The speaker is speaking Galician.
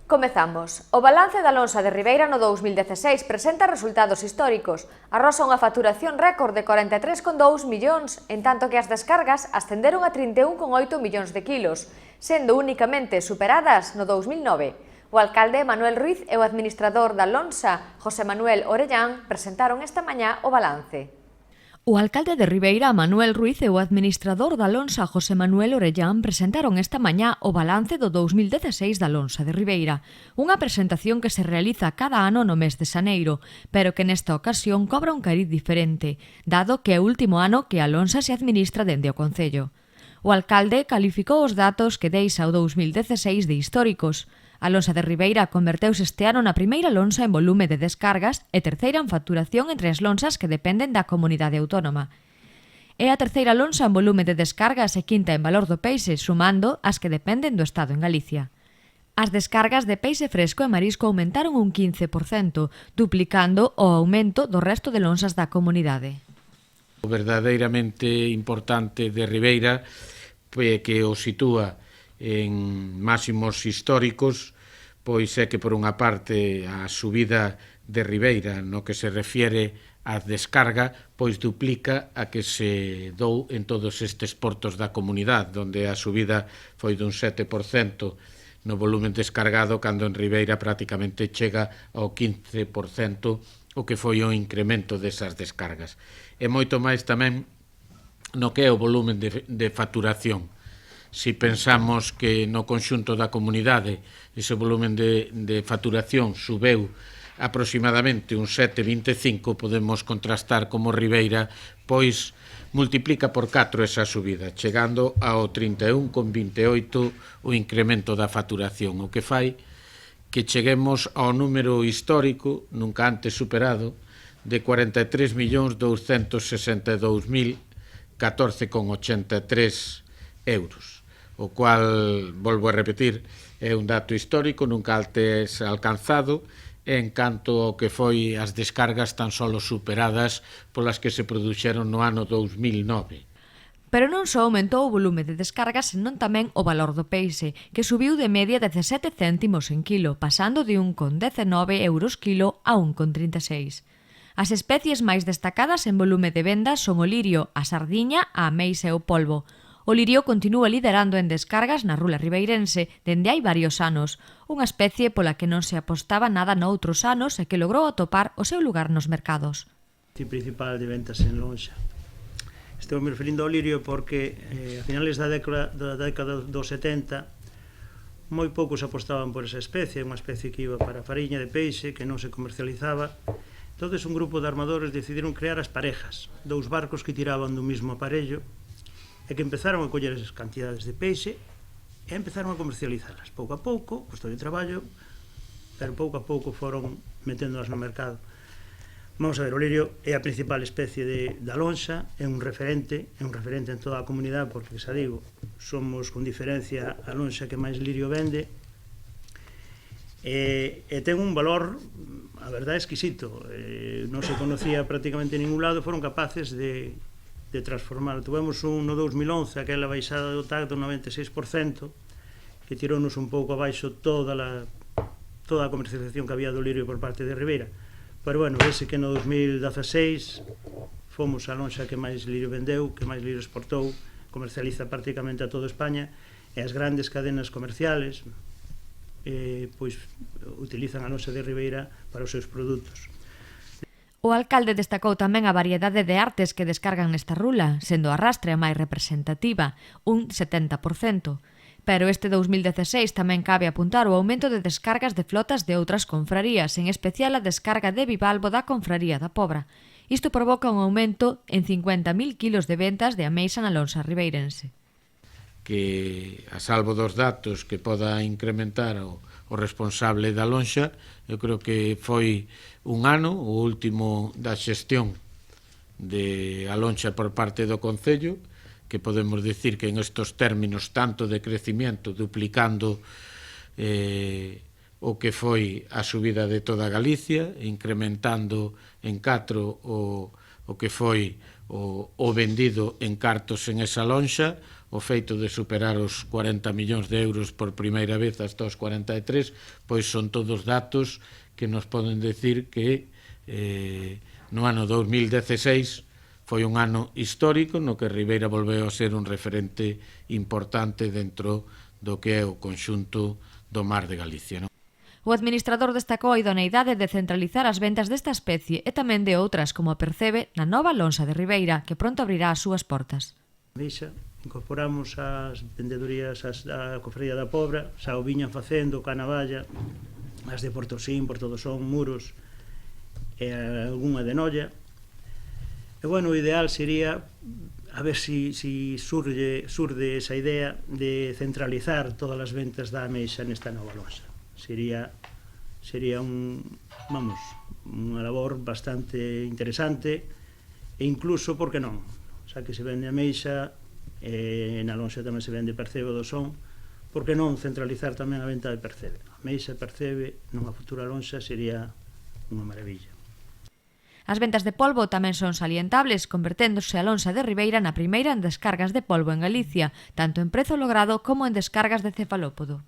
Comezamos. O balance da lonxa de Ribeira no 2016 presenta resultados históricos. Arrosa unha facturación récord de 43,2 millóns, en tanto que as descargas ascenderon a 31,8 millóns de kilos, sendo únicamente superadas no 2009. O alcalde Manuel Ruiz e o administrador da lonxa, José Manuel Orellán, presentaron esta mañá o balance. O alcalde de Ribeira, Manuel Ruiz, e o administrador da lonxa, José Manuel Orellán, presentaron esta mañá o balance do 2016 da lonxa de Ribeira. Unha presentación que se realiza cada ano no mes de xaneiro, pero que nesta ocasión cobra un cariz diferente, dado que é o último ano que a lonxa se administra dende o Concello. O alcalde calificou os datos que deixa o 2016 de históricos. A lonxa de Ribeira converteuse este ano na primeira lonxa en volume de descargas e terceira en facturación entre as lonxas que dependen da comunidade autónoma. É a terceira lonxa en volume de descargas e quinta en valor do peixe, sumando as que dependen do Estado en Galicia. As descargas de peixe fresco e marisco aumentaron un 15%, duplicando o aumento do resto de lonxas da comunidade. O verdadeiramente importante de Ribeira que o sitúa en máximos históricos, pois é que por unha parte a subida de Ribeira no que se refiere á descarga, pois duplica a que se dou en todos estes portos da comunidade, onde a subida foi dun 7% no volumen descargado, cando en Ribeira prácticamente chega ao 15% o que foi o incremento desas descargas. E moito máis tamén no que é o volumen de facturación. Si pensamos que no conxunto da comunidade ese volumen de facturación subeu aproximadamente un 7,25, podemos contrastar como Ribeira pois multiplica por 4 esa subida, chegando ao 31,28 o incremento da facturación, o que fai que cheguemos ao número histórico, nunca antes superado, de 43.262.014,83 euros, o cual, volvo a repetir, é un dato histórico, nunca antes alcanzado, en canto ao que foi as descargas tan solo superadas polas que se produxeron no ano 2009. Pero non só aumentou o volume de descargas, senón tamén o valor do peixe, que subiu de media 17 céntimos en kilo, pasando de 1,19 euros kilo a 1,36. As especies máis destacadas en volume de vendas son o lirio, a sardiña, a ameixa e o polvo. O lirio continúa liderando en descargas na rula ribeirense dende hai varios anos, unha especie pola que non se apostaba nada noutros anos e que logrou atopar o seu lugar nos mercados. O principal de ventas en lonxa. Estou me referindo ao lirio porque a finales da década dos 70 moi poucos apostaban por esa especie, unha especie que iba para fariña de peixe, que non se comercializaba. Entonces un grupo de armadores decidiron crear as parejas, dous barcos que tiraban do mismo aparello e que empezaron a coller esas cantidades de peixe e empezaron a comercializalas pouco a pouco, custo de traballo, pero pouco a pouco foron meténdolas no mercado. Vamos a ver, o lirio é a principal especie da lonxa, é un referente en toda a comunidade, porque, xa digo, somos con diferencia a lonxa que máis lirio vende, e ten un valor, a verdade, exquisito. Non se conocía prácticamente en ningún lado, foron capaces de transformar. Tuvemos un no 2011, aquela baixada do TAC do 96%, que tirounos un pouco abaixo toda a comercialización que había do lirio por parte de Ribeira. Pero, bueno, vese que no 2016 fomos a lonxa que máis lirio vendeu, que máis lirio exportou, comercializa prácticamente a toda España, e as grandes cadenas comerciales pois utilizan a lonxa de Ribeira para os seus produtos. O alcalde destacou tamén a variedade de artes que descargan nesta rula, sendo a rastre a máis representativa, un 70%. Pero este 2016 tamén cabe apuntar o aumento de descargas de flotas de outras confrarías, en especial a descarga de bivalvo da confraría da Pobra. Isto provoca un aumento en 50.000 kilos de ventas de ameixa na lonxa ribeirense. Que, a salvo dos datos que poda incrementar o responsable da lonxa, eu creo que foi un ano, o último da xestión de a lonxa por parte do Concello, que podemos dicir que en estos términos tanto de crecimiento, duplicando o que foi a subida de toda Galicia, incrementando en 4 o o que foi o vendido en cartos en esa lonxa, o feito de superar os 40 millóns de euros por primeira vez hasta os 43, pois son todos datos que nos poden decir que no ano 2016 foi un ano histórico no que Ribeira volveu a ser un referente importante dentro do que é o conxunto do Mar de Galicia. O administrador destacou a idoneidade de centralizar as ventas desta especie e tamén de outras como a Percebe na nova lonxa de Ribeira, que pronto abrirá as súas portas. Meixa, incorporamos as vendedorías a Cofradía da Pobra, xa o viñan facendo, Canavalla, as de Portosín, Portodosón, Muros e algunha de Noia. E bueno, o ideal sería a ver si surde esa idea de centralizar todas as ventas da ameixa nesta nova lonxa. Sería unha labor bastante interesante e incluso, por que non, xa que se vende ameixa e na lonxa tamén se vende Percebe do Son, por que non centralizar tamén a venta de Percebe? Ameixa e Percebe nunha futura lonxa sería unha maravilla. As ventas de polvo tamén son salientables, converténdose a lonxa de Ribeira na primeira en descargas de polvo en Galicia, tanto en prezo logrado como en descargas de cefalópodo.